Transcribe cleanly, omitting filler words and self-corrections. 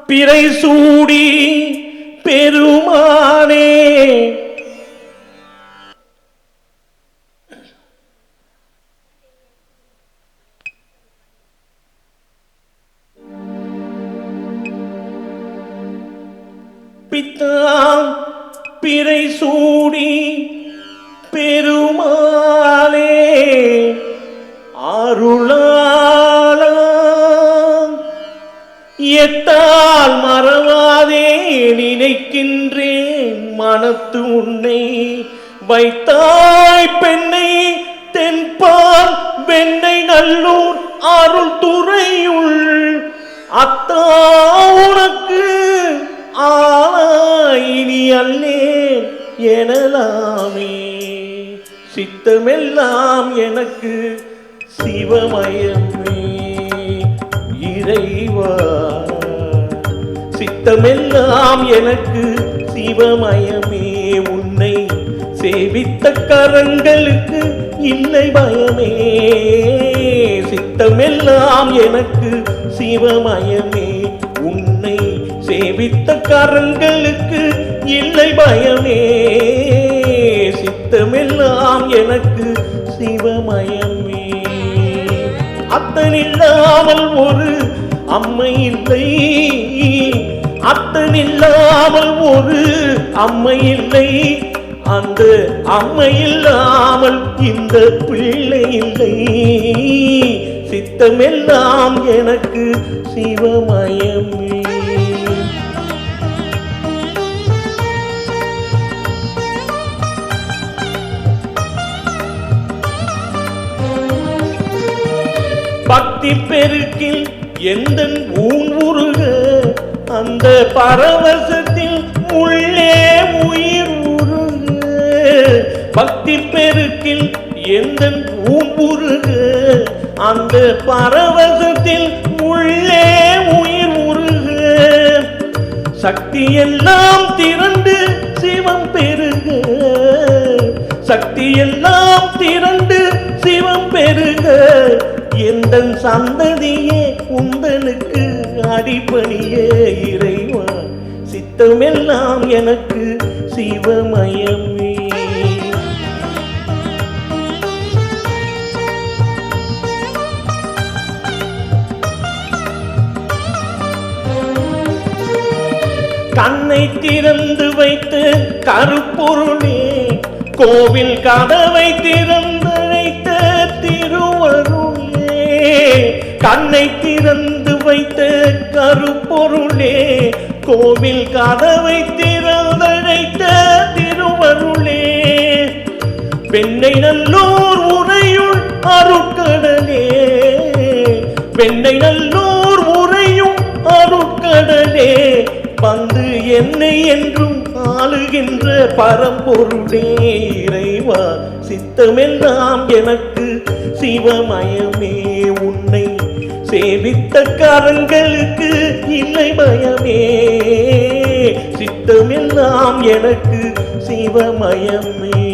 பிறை சூடி பெருமானே பித்தாம் பிறை சூடி பெருமாளே அருளாளம் எத்தால் மறவாதே நினைக்கின்றேன் மனத்து உன்னை வைத்தாய் பெண்ணை தென்பால் வெண்ணை நல்லூர் அருள் துறையுள் அத்தா உனக்கு இனி அல்லேன் எனலாமே சித்தமெல்லாம் எனக்கு சிவமயமே இறைவா சித்தமெல்லாம் எனக்கு சிவமயமே உன்னை சேவித்த கரங்களுக்கு இல்லை பயமே சித்தமெல்லாம் எனக்கு சிவமயமே உன்னை சேவித்த கரங்களுக்கு இல்லை பயமே சித்தமெல்லாம் எனக்கு சிவமயமே அத்தனில்லாமல் ஒரு அம்மை இல்லை அத்தனில்லாமல் ஒரு அம்மை இல்லை அந்த அம்மை இல்லாமல் இந்த பிள்ளை இல்லை சித்தமெல்லாம் எனக்கு சிவமயமே பக்தி பெருக்கில் எந்த ஊன் உருக அந்த பரவசத்தில் உள்ளே உயிர் உருக பக்தி பெருக்கில் எந்த ஊன் உருக அந்த பரவசத்தில் உள்ளே உயிர் உருக சக்தி எல்லாம் திரண்டு சிவம் பெருக சக்தி எல்லாம் திரண்டு சிவம் பெருக எந்த சந்ததியே உந்தனுக்கு அடிபணியே இறைவா சித்தமெல்லாம் எனக்கு சிவமயமே கண்ணை திறந்து வைத்து கருப்பொருளே கோவில் கதவை திறந்து வைத்த திருவருளே கண்ணை திறந்து வைத்த கருப்பொருளே கோவில் கதவை திறந்தழைத்த திருவருளே வெண்ணை நல்லூர் உரையுள் அருட்கடலே வெண்ணை நல்லூர் உரையும் அருட்கடலே வந்து என்னை என்றும் ஆளுகின்ற பரம்பொருளே இறைவா சித்தமெல்லாம் எனக்கு சிவமயமே உன்னை சேவித்த கரங்களுக்கு இல்லை பயமே சித்தமெல்லாம் எனக்கு சிவமயமே